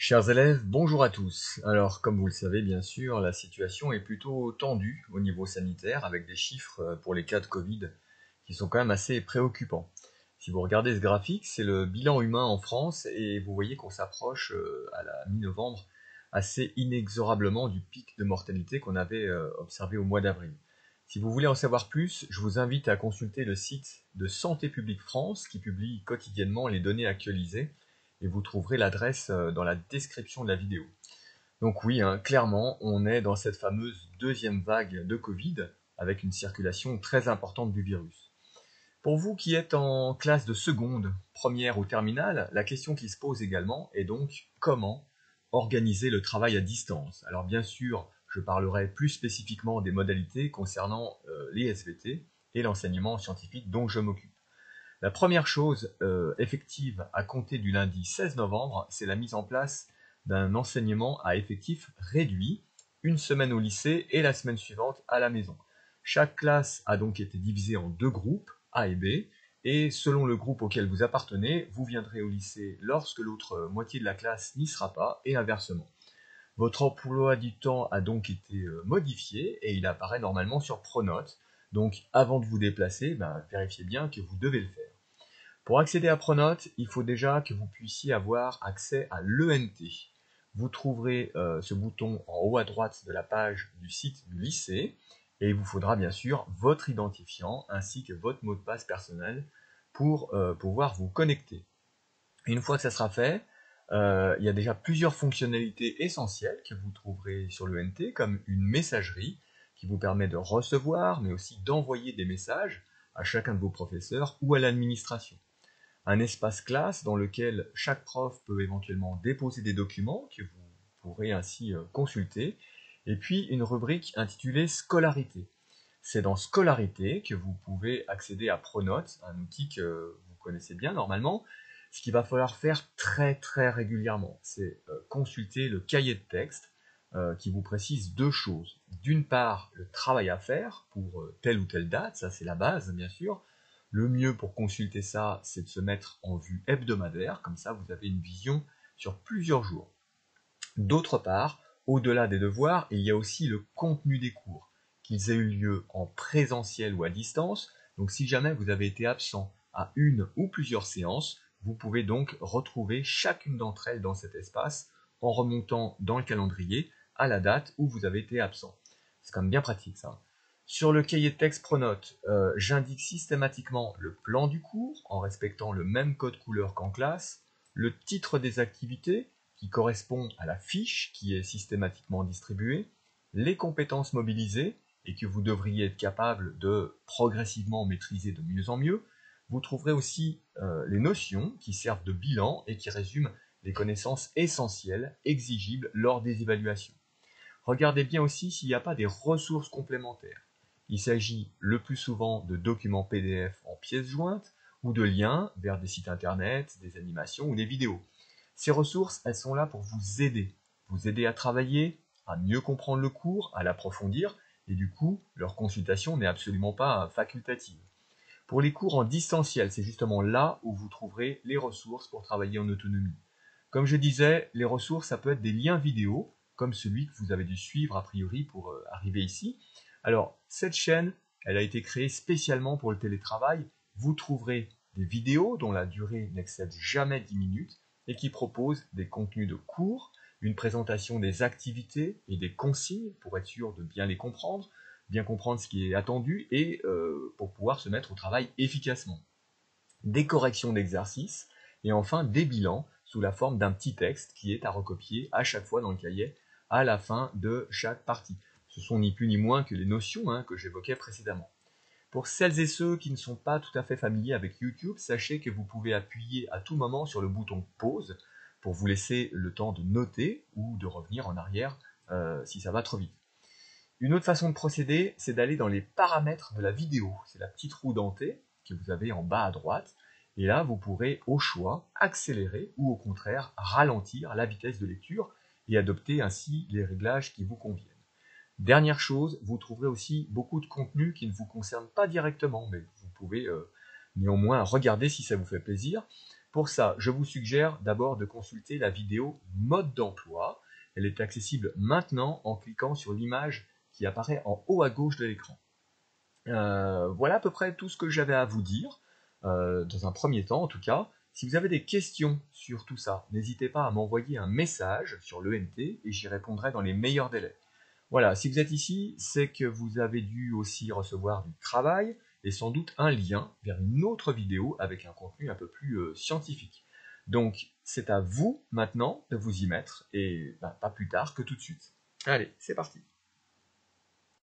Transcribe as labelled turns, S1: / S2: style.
S1: Chers élèves, bonjour à tous. Alors, comme vous le savez, bien sûr, la situation est plutôt tendue au niveau sanitaire, avec des chiffres pour les cas de Covid qui sont quand même assez préoccupants. Si vous regardez ce graphique, c'est le bilan humain en France, et vous voyez qu'on s'approche à la mi-novembre assez inexorablement du pic de mortalité qu'on avait observé au mois d'avril. Si vous voulez en savoir plus, je vous invite à consulter le site de Santé publique France qui publie quotidiennement les données actualisées et vous trouverez l'adresse dans la description de la vidéo. Donc oui, hein, clairement, on est dans cette fameuse deuxième vague de Covid avec une circulation très importante du virus. Pour vous qui êtes en classe de seconde, première ou terminale, la question qui se pose également est donc comment organiser le travail à distance. Alors bien sûr, je parlerai plus spécifiquement des modalités concernant les SVT et l'enseignement scientifique dont je m'occupe. La première chose effective à compter du lundi 16 novembre, c'est la mise en place d'un enseignement à effectif réduit, une semaine au lycée et la semaine suivante à la maison. Chaque classe a donc été divisée en deux groupes, A et B, et selon le groupe auquel vous appartenez, vous viendrez au lycée lorsque l'autre moitié de la classe n'y sera pas, et inversement. Votre emploi du temps a donc été modifié et il apparaît normalement sur Pronote. Donc avant de vous déplacer, vérifiez bien que vous devez le faire. Pour accéder à Pronote, il faut déjà que vous puissiez avoir accès à l'ENT. Vous trouverez ce bouton en haut à droite de la page du site du lycée et il vous faudra bien sûr votre identifiant ainsi que votre mot de passe personnel pour pouvoir vous connecter. Une fois que ça sera fait, il y a déjà plusieurs fonctionnalités essentielles que vous trouverez sur l'ENT, comme une messagerie qui vous permet de recevoir, mais aussi d'envoyer des messages à chacun de vos professeurs ou à l'administration. Un espace classe dans lequel chaque prof peut éventuellement déposer des documents que vous pourrez ainsi consulter, et puis une rubrique intitulée Scolarité. C'est dans Scolarité que vous pouvez accéder à Pronote, un outil que vous connaissez bien normalement. Ce qu'il va falloir faire très régulièrement, c'est consulter le cahier de texte qui vous précise deux choses. D'une part, le travail à faire pour telle ou telle date, ça c'est la base bien sûr. Le mieux pour consulter ça, c'est de se mettre en vue hebdomadaire, comme ça vous avez une vision sur plusieurs jours. D'autre part, au-delà des devoirs, il y a aussi le contenu des cours, qu'ils aient eu lieu en présentiel ou à distance. Donc si jamais vous avez été absent à une ou plusieurs séances, vous pouvez donc retrouver chacune d'entre elles dans cet espace en remontant dans le calendrier à la date où vous avez été absent. C'est quand même bien pratique ça. Sur le cahier de texte Pronote, j'indique systématiquement le plan du cours en respectant le même code couleur qu'en classe, le titre des activités qui correspond à la fiche qui est systématiquement distribuée, les compétences mobilisées et que vous devriez être capable de progressivement maîtriser de mieux en mieux. Vous trouverez aussi les notions qui servent de bilan et qui résument les connaissances essentielles exigibles lors des évaluations. Regardez bien aussi s'il n'y a pas des ressources complémentaires. Il s'agit le plus souvent de documents PDF en pièces jointes ou de liens vers des sites internet, des animations ou des vidéos. Ces ressources, elles sont là pour vous aider à travailler, à mieux comprendre le cours, à l'approfondir, et du coup, leur consultation n'est absolument pas facultative. Pour les cours en distanciel, c'est justement là où vous trouverez les ressources pour travailler en autonomie. Comme je disais, les ressources, ça peut être des liens vidéo, comme celui que vous avez dû suivre a priori pour arriver ici. Alors, cette chaîne, elle a été créée spécialement pour le télétravail. Vous trouverez des vidéos dont la durée n'excède jamais 10 minutes et qui proposent des contenus de cours, une présentation des activités et des consignes pour être sûr de bien les comprendre, bien comprendre ce qui est attendu et pour pouvoir se mettre au travail efficacement. Des corrections d'exercices et enfin des bilans sous la forme d'un petit texte qui est à recopier à chaque fois dans le cahier à la fin de chaque partie. Ce sont ni plus ni moins que les notions que j'évoquais précédemment. Pour celles et ceux qui ne sont pas tout à fait familiers avec YouTube, sachez que vous pouvez appuyer à tout moment sur le bouton pause pour vous laisser le temps de noter ou de revenir en arrière si ça va trop vite. Une autre façon de procéder, c'est d'aller dans les paramètres de la vidéo. C'est la petite roue dentée que vous avez en bas à droite. Et là, vous pourrez au choix accélérer ou au contraire ralentir la vitesse de lecture et adopter ainsi les réglages qui vous conviennent. Dernière chose, vous trouverez aussi beaucoup de contenu qui ne vous concerne pas directement, mais vous pouvez néanmoins regarder si ça vous fait plaisir. Pour ça, je vous suggère d'abord de consulter la vidéo mode d'emploi. Elle est accessible maintenant en cliquant sur l'image qui apparaît en haut à gauche de l'écran. Voilà à peu près tout ce que j'avais à vous dire, dans un premier temps en tout cas. Si vous avez des questions sur tout ça, n'hésitez pas à m'envoyer un message sur l'ENT et j'y répondrai dans les meilleurs délais. Voilà, si vous êtes ici, c'est que vous avez dû aussi recevoir du travail et sans doute un lien vers une autre vidéo avec un contenu un peu plus scientifique. Donc, c'est à vous maintenant de vous y mettre et pas plus tard que tout de suite. Allez, c'est parti.